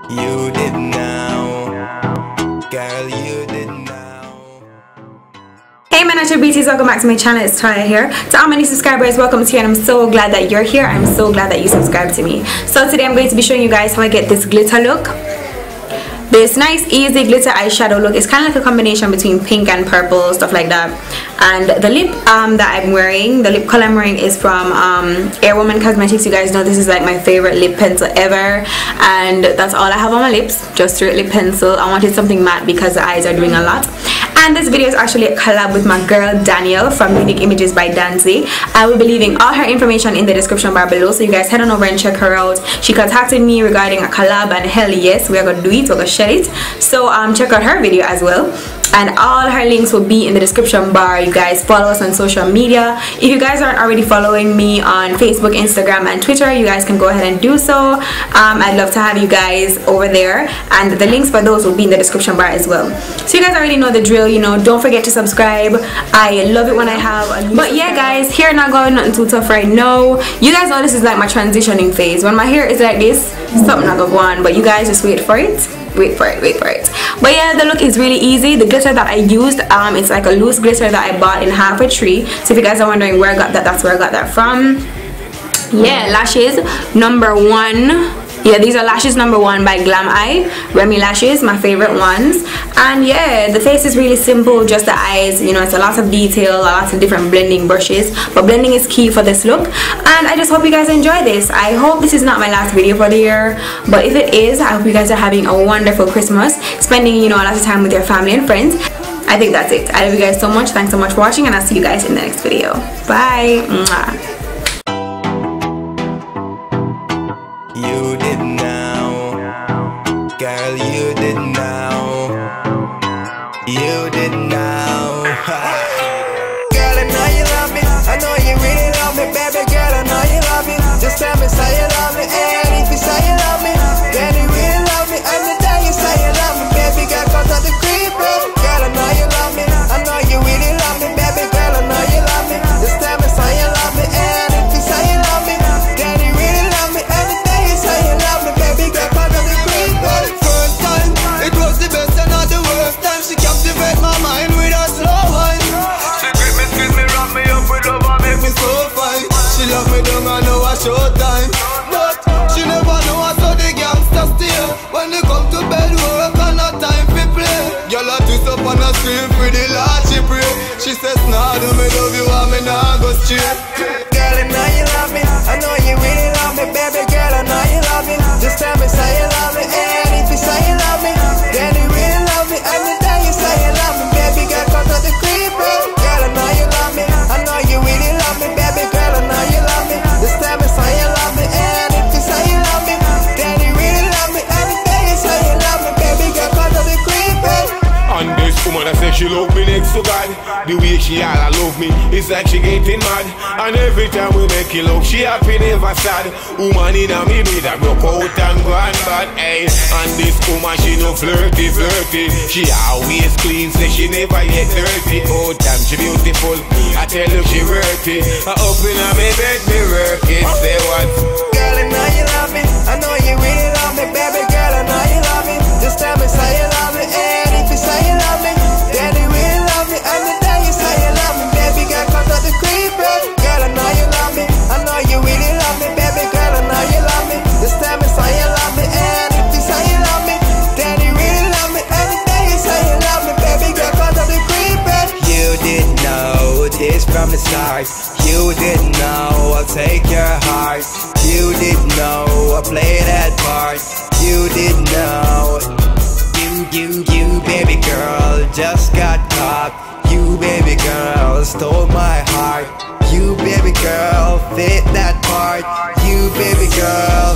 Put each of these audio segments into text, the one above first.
You did now, girl, you did now. Hey my natural beauties, welcome back to my channel. It's Toya here. To all my new subscribers, welcome to you, and I'm so glad that you're here. I'm so glad that you subscribed to me. So today I'm going to be showing you guys how I get this glitter look. This nice easy glitter eyeshadow look is kind of like a combination between pink and purple, stuff like that. And the lip that I'm wearing, the lip color I'm wearing is from Air Woman Cosmetics. You guys know this is like my favorite lip pencil ever, and that's all I have on my lips, just straight lip pencil. I wanted something matte because the eyes are doing a lot. And this video is actually a collab with my girl Danielle from Unique Images by Danzy. I will be leaving all her information in the description bar below, so you guys head on over and check her out. She contacted me regarding a collab, and hell yes, we are gonna do it, we're gonna share it. So check out her video as well, and all her links will be in the description bar. You guys follow us on social media. If you guys aren't already following me on Facebook, Instagram and Twitter, you guys can go ahead and do so. I'd love to have you guys over there, and the links for those will be in the description bar as well. So you guys already know the drill, you know, don't forget to subscribe. I love it when I have a new But yeah guys, hair not going nothing too tough right now. You guys know this is like my transitioning phase. When my hair is like this, something not gonna go on, but you guys just wait for it. Wait for it. But yeah, the look is really easy. The glitter that I used, it's like a loose glitter that I bought in half a tree. So if you guys are wondering where I got that, that's where I got that from. Yeah, lashes number 1. Yeah, these are lashes number 1 by Glam Eye, Remy lashes, my favorite ones. And yeah, the face is really simple, just the eyes. You know, it's a lot of detail, lots of different blending brushes, but blending is key for this look. And I just hope you guys enjoy this. I hope this is not my last video for the year, but if it is, I hope you guys are having a wonderful Christmas, spending, you know, a lot of time with your family and friends. I think that's it. I love you guys so much. Thanks so much for watching, and I'll see you guys in the next video. Bye. Mwah. You did now, girl, you did now, you did now. Girl, I know you love me, I know you really love me, baby girl, I know you love me. Just tell me, say you love me, and if you say you love me, then you really love me. And the day you say you love me, baby girl, cause of the creep, baby girl, I know you love me, I know you really love me, baby girl, I know you love me. Just tell me, say you love me, and if you say you love me, then you really love me. And the day you say you love me, baby girl, cause of the creep, baby. First time, it was the best and not the worst time. She captivated my mind with her slow wine. She grip me, wrap me up with love and make me so fine. She love me down, I know I show time, but she never know I saw the gangsters steal. When they come to bed, work and no time for play. Girl, I twist up on a screen for the Lord she pray. She says, nah, do me love you and me nah go straight. Girl, I know you love me, I know you really love me, baby girl, I know you love me. Just tell me, say you love me, and if you say you love me, then you really love me. And the day you say you love me, baby girl, cause of the creep, baby girl, I know you love me, I know you really love me, baby girl, I know you love me. Just tell me, say you love me, and if you say you love me, then you really love me. And the day you say you love me, baby girl, cause of the creep, baby. And this woman, I say she love me next to God. The way she all I love me, it's like she getting mad. And every time we make it love, she happy, never sad. Woman in a me that broke out and gone bad, hey. And this woman, she no flirty. She always clean, say she never get dirty. Oh damn, she beautiful, I tell you she worth it. I open up my bed, me work it, say what? Girl, I know you love me, I know you really love me, baby girl, I know you love me. Just tell me, say you love me, and if you say you love me, then you really love me. And the day you say you love me, baby girl, cause of the creep, baby girl, I know you love me, I know you really love me, baby girl, I know you love me. Just tell me, say you love me, and if you say you love me, then you really love me. And the day you say you love me, baby girl, cause of the creep, baby. You didn't know this from the start. You didn't know I'll take your heart. You didn't know I'll play that part. You didn't know. You, baby girl, just got caught. You, baby girl, stole my heart. You, baby girl, fit that part. You, baby girl.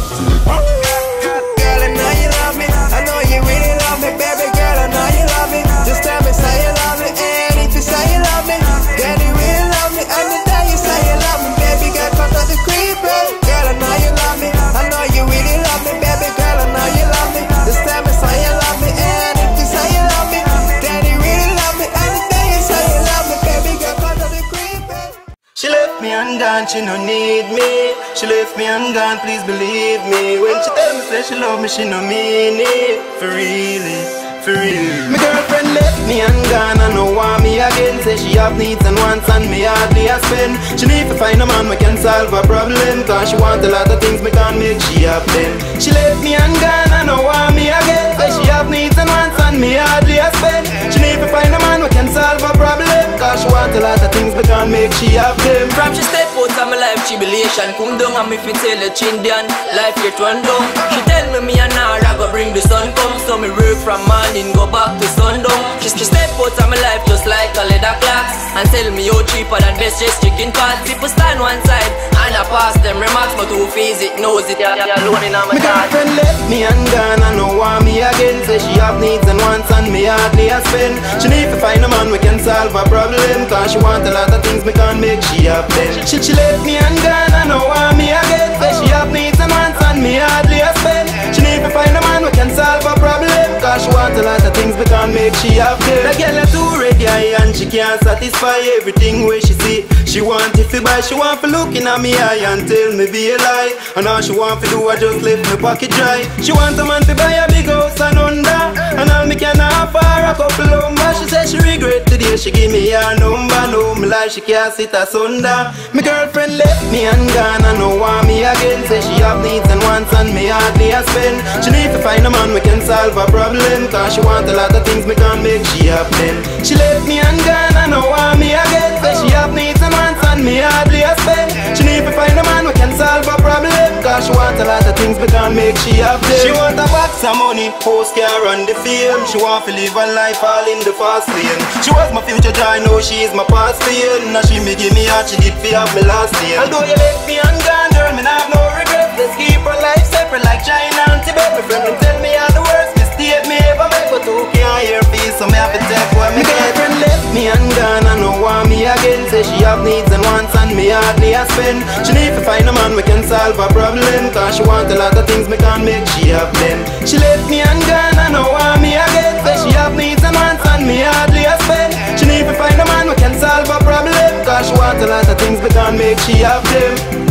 Girl, I know you love me, I know you really love me, baby girl, I know you love me. Just tell me, say you love me, and if you say you love me, then you really love me. And the day you say you love me, baby girl, cause of the creep, baby girl, I know you love me, I know you really love me, baby girl, I know you love me. Just tell me, say you love me, and if you say you love me, then you really love me. And the day you say you love me, baby girl, cause of the creep, baby. She left me undone, she no need me. She left me and gone, please believe me. When she tell me say she love me, she no mean it. For real. My girlfriend left me and gone and no want me again. Say she have needs and wants and me hardly a spend. She need to find a man we can solve a problem, cause she want a lot of things me can't make she happen. She left me and gone and no want me again. Say she have needs and wants and me hardly a spend. She need to find a man we can solve a problem, cause she want a lot of things me can't make she happen. From she step out of my life tribulation, come down and me fit tell the Chindian life yet run down. She tell me and her I go bring the sun come, so me work from morning go back to sundown. She step out of my life just like a leather clocks and tell me how cheaper than best just chicken pots. People stand one side and I pass them remarks, but who feels it knows it. You're alone in my thoughts. My girlfriend left me and gone and no want me again. Say she have needs and wants and me hardly a spend. She need to find a man we can solve a problem, cause she want a lot of things me can't make she happen. She left me and gone and no want me again. Say she have needs and wants and me hardly a spend. She need to find a man we can solve a problem, cause she want a lot of things we can't make she have them. The girl is too ready and she can't satisfy everything where she see. She want it to buy, she want to look in at me eye and tell me be a lie. And all she want to do I just left me pocket dry. She want a man to buy a big house and under, and all me can offer a couple lumber. She said she regret the day she give me her number. No, me life she can't sit asunder. My girlfriend left me and gone and no want me again. Say she have needs and wants and me hardly a spend. She need to find a man we can solve a problem, cause she want a lot of things me can't make she happen. She left me and gone and no want me again. Say she have needs and wants and me hardly a spend. She need to find a man we can solve a problem, cause she want a lot of things we can't make she happen. She want a box of money, post car and the fame. She want to live a life all in the fast lane. She was my future joy, now she is my past pain. Now she me give me heart, she did fi have me last name. Although you left me and gone, girl, me not have no regret. Let's keep our life separate like China and Tibet. My friend them tell me all the worst mistake me ever make, but who can't hear peace, so me have to take what me get. My girlfriend left me and gone and no want me again. Say she have needs and wants and me hardly a spend. She need to find a man we can solve a problem, cause she want a lot of things me can't make she happen. She left me and gone and no want me again. Say she have needs and wants and me hardly a spend. She need to find a man we can solve a problem, cause she want a lot of things we can't make she have them.